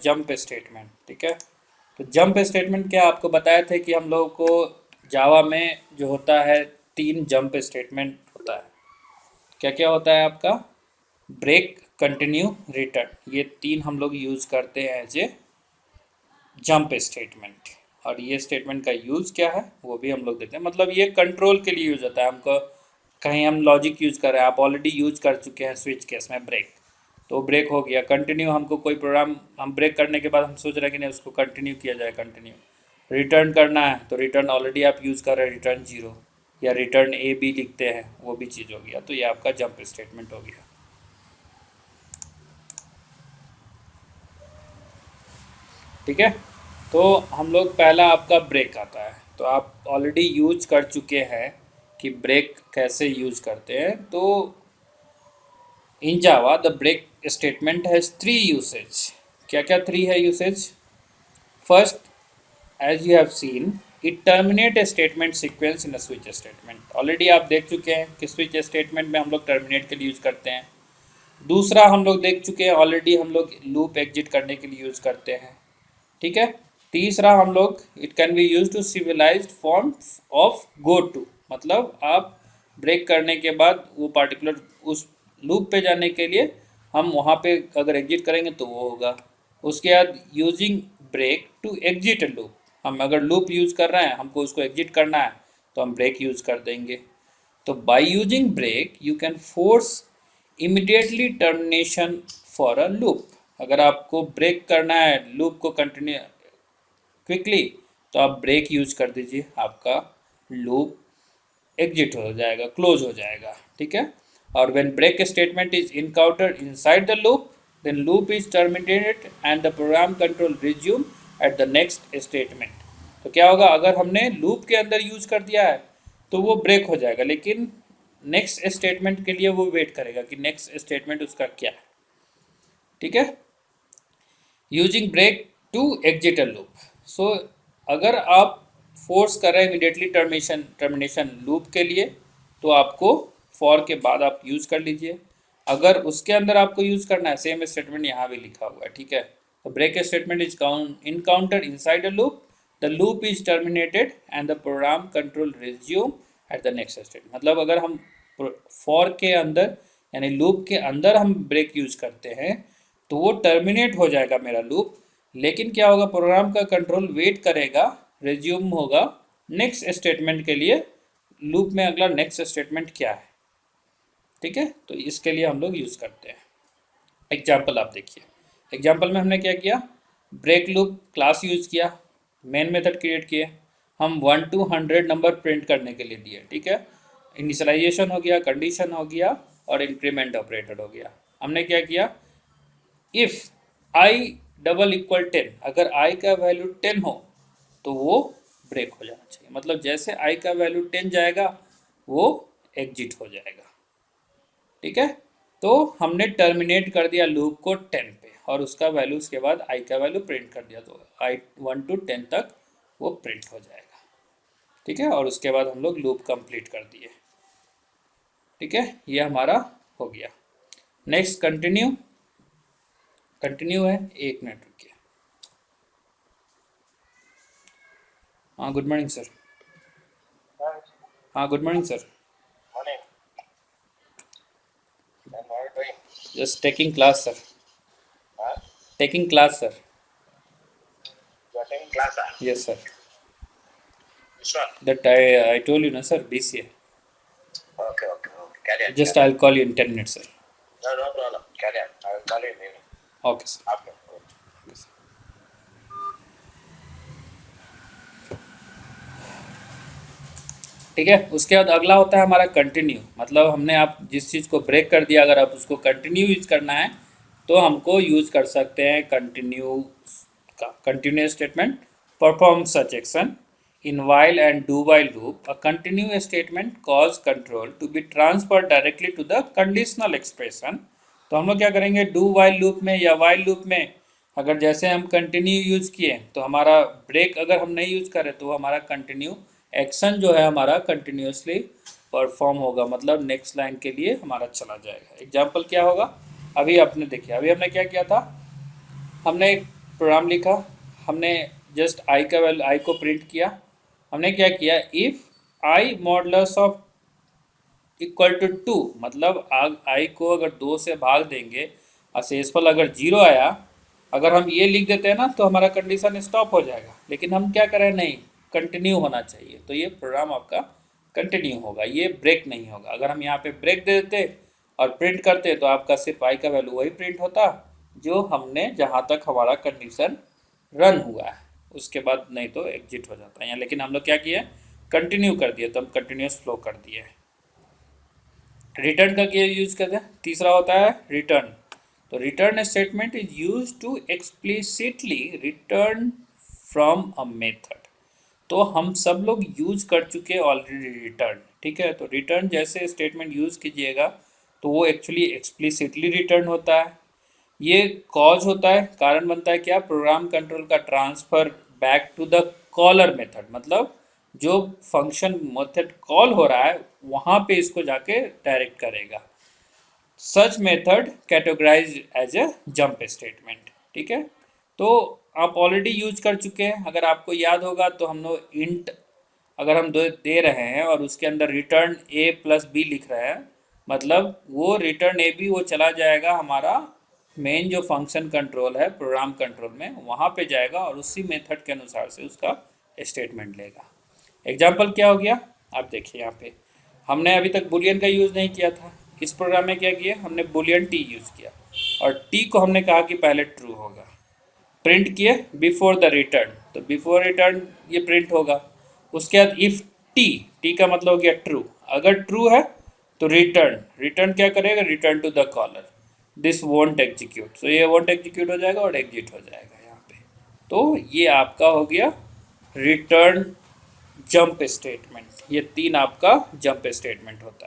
Jump statement. ठीक है, तो जंप स्टेटमेंट क्या आपको बताए थे कि हम लोगों को जावा में जो होता है 3 जंप स्टेटमेंट होता है। क्या क्या होता है आपका? ब्रेक, कंटिन्यू, रिटर्न, ये 3 हम लोग यूज़ करते हैं एज ए जंप स्टेटमेंट। और ये स्टेटमेंट का यूज़ क्या है वो भी हम लोग देखते हैं। मतलब ये कंट्रोल के लिए यूज़ होता है। हमको कहीं हम लॉजिक यूज़ कर रहे हैं, आप ऑलरेडी यूज़ कर चुके हैं स्विच केस में ब्रेक, तो ब्रेक हो गया। कंटिन्यू, हमको कोई प्रोग्राम हम ब्रेक करने के बाद हम सोच रहे हैं कि नहीं उसको कंटिन्यू किया जाए, कंटिन्यू। रिटर्न करना है तो रिटर्न ऑलरेडी आप यूज़ कर रहे हैं, रिटर्न 0 या रिटर्न ए बी लिखते हैं, वो भी चीज़ हो गया। तो ये आपका जंप स्टेटमेंट हो गया। ठीक है, तो हम लोग पहला आपका ब्रेक आता है, तो आप ऑलरेडी यूज कर चुके हैं कि ब्रेक कैसे यूज करते हैं। तो in Java the break statement has 3 usages. क्या क्या 3 है usages? First, as you have seen, it terminate a statement sequence in a switch statement. Already आप देख चुके हैं कि स्विच स्टेटमेंट में हम लोग टर्मिनेट के लिए यूज करते हैं। दूसरा हम लोग देख चुके हैं ऑलरेडी, हम लोग लूप एग्जिट करने के लिए यूज करते हैं। ठीक है, तीसरा हम लोग it can be use to civilized forms of go to. मतलब आप ब्रेक करने के बाद वो पार्टिकुलर उस लूप पे जाने के लिए हम वहाँ पे अगर एग्जिट करेंगे तो वो होगा। उसके बाद using break to exit a loop, हम अगर लूप यूज़ कर रहे हैं, हमको उसको एग्जिट करना है तो हम ब्रेक यूज़ कर देंगे। तो by using break you can force immediately termination for a loop. अगर आपको ब्रेक करना है लूप को कंटिन्यू क्विकली, तो आप ब्रेक यूज कर दीजिए, आपका लूप एग्जिट हो जाएगा, क्लोज हो जाएगा। ठीक है, और when break statement is encountered inside the loop, then loop is terminated and the program control resume at the next statement. तो क्या होगा, अगर हमने लूप के अंदर यूज कर दिया है तो वो ब्रेक हो जाएगा, लेकिन नेक्स्ट स्टेटमेंट के लिए वो वेट करेगा कि नेक्स्ट स्टेटमेंट उसका क्या है। ठीक है, using break to exit a loop. So अगर आप फोर्स कर रहे हैं इमीडिएटली टर्मिनेशन लूप के लिए, तो आपको फॉर के बाद आप यूज़ कर लीजिए। अगर उसके अंदर आपको यूज़ करना है, सेम स्टेटमेंट यहाँ भी लिखा हुआ है। ठीक है, तो break statement is encounter inside a loop, the loop is terminated and the program control resume at the next statement. मतलब अगर हम फॉर के अंदर यानी लूप के अंदर हम ब्रेक यूज करते हैं तो वो टर्मिनेट हो जाएगा मेरा लूप, लेकिन क्या होगा, प्रोग्राम का कंट्रोल वेट करेगा, रिज्यूम होगा नेक्स्ट स्टेटमेंट के लिए। लूप में अगला नेक्स्ट स्टेटमेंट क्या है। ठीक है, तो इसके लिए हम लोग यूज़ करते हैं। एग्जाम्पल आप देखिए, एग्जाम्पल में हमने क्या किया, ब्रेक लूप क्लास यूज़ किया, मेन मेथड क्रिएट किए, हम 1 to 100 नंबर प्रिंट करने के लिए दिए। ठीक है, इनिशियलाइजेशन हो गया, कंडीशन हो गया और इंक्रीमेंट ऑपरेटर हो गया। हमने क्या किया, इफ़ आई डबल इक्वल 10, अगर आई का वैल्यू 10 हो तो वो ब्रेक हो जाना चाहिए। मतलब जैसे आई का वैल्यू 10 जाएगा वो एग्जिट हो जाएगा। ठीक है, तो हमने टर्मिनेट कर दिया लूप को 10 पे और उसका वैल्यू उसके बाद आई का वैल्यू प्रिंट कर दिया, तो आई 1 to 10 तक वो प्रिंट हो जाएगा। ठीक है, और उसके बाद हम लोग लूप कंप्लीट कर दिए। ठीक है, ये हमारा हो गया। नेक्स्ट कंटिन्यू, कंटिन्यू है, 1 मिनट रुकिए। हाँ गुड मॉर्निंग सर। हाँ good morning sir. Morning. And what are you doing? Just taking class sir. Huh? Taking class sir. You are taking class, huh? Yes sir. Which one? That I told you ना sir, BCA. Okay. Carry on. Just I'll call you in 10 minutes sir. No problem. Carry on. I will call you in the evening. Okay sir. After. Okay, sir. ठीक है, उसके बाद अगला होता है हमारा continue. मतलब हमने आप जिस चीज़ को ब्रेक कर दिया, अगर आप उसको कंटिन्यू यूज करना है तो हमको यूज कर सकते हैं कंटिन्यू का। Continue statement perform such action in while and do while loop. A continue statement cause control to be transfer directly to the conditional expression. तो हम लोग क्या करेंगे, डू वाइल लूप में या वाइल लूप में अगर जैसे हम कंटिन्यू यूज किए तो हमारा ब्रेक अगर हम नहीं यूज करें तो हमारा कंटिन्यू एक्शन जो है हमारा कंटिन्यूसली परफॉर्म होगा, मतलब नेक्स्ट लाइन के लिए हमारा चला जाएगा। एग्जाम्पल क्या होगा, अभी आपने देखिए, अभी हमने क्या किया था, हमने प्रोग्राम लिखा, हमने जस्ट आई का वैल्यू आई को प्रिंट किया। हमने क्या किया, if I modulus of equal to 2, मतलब आई को अगर 2 से भाग देंगे और शेषफल अगर 0 आया, अगर हम ये लिख देते हैं ना तो हमारा कंडीशन स्टॉप हो जाएगा। लेकिन हम क्या करें, नहीं, कंटिन्यू होना चाहिए, तो ये प्रोग्राम आपका कंटिन्यू होगा, ये ब्रेक नहीं होगा। अगर हम यहाँ पे ब्रेक दे देते और प्रिंट करते तो आपका सिर्फ आई का वैल्यू वही प्रिंट होता जो हमने जहाँ तक हमारा कंडीशन रन हुआ है, उसके बाद नहीं तो एग्जिट हो जाता है यहाँ। लेकिन हम लोग क्या किए, कंटिन्यू कर दिए, तो हम कंटिन्यूस फ्लो कर दिए। रिटर्न का क्या यूज करते हैं, तीसरा होता है रिटर्न। तो return statement is use to explicitly return from a method. तो हम सब लोग यूज कर चुके ऑलरेडी रिटर्न, ठीक है। तो रिटर्न जैसे स्टेटमेंट यूज कीजिएगा तो वो एक्चुअली एक्सप्लिसिटली रिटर्न होता है। ये कॉज होता है, कारण बनता है क्या, प्रोग्राम कंट्रोल का transfer back to the caller method, मतलब जो फंक्शन मेथड कॉल हो रहा है वहाँ पे इसको जाके डायरेक्ट करेगा। Such method categorise as a jump statement, ठीक है। तो आप ऑलरेडी यूज कर चुके हैं। अगर आपको याद होगा तो हम लोग इंट अगर हम दे रहे हैं और उसके अंदर रिटर्न ए प्लस बी लिख रहे हैं, मतलब वो रिटर्न ए बी वो चला जाएगा हमारा मेन जो फंक्शन कंट्रोल है प्रोग्राम कंट्रोल में, वहाँ पे जाएगा और उसी मेथड के अनुसार से उसका स्टेटमेंट लेगा। एग्जाम्पल क्या हो गया, आप देखिए यहाँ पे हमने अभी तक बुलियन का यूज़ नहीं किया था। इस प्रोग्राम में क्या किया, हमने बुलियन टी यूज़ किया और टी को हमने कहा कि पहले ट्रू होगा। प्रिंट किए बिफोर द रिटर्न, तो बिफोर रिटर्न ये प्रिंट होगा। उसके बाद इफ टी का मतलब हो गया ट्रू, अगर ट्रू है तो रिटर्न, रिटर्न क्या करेगा, return to the caller, this won't execute, तो ये वोंट एग्जीक्यूट हो जाएगा और एग्जिट हो जाएगा यहाँ पे। तो ये आपका हो गया रिटर्न जंप स्टेटमेंट, ये 3 आपका जंप स्टेटमेंट होता है।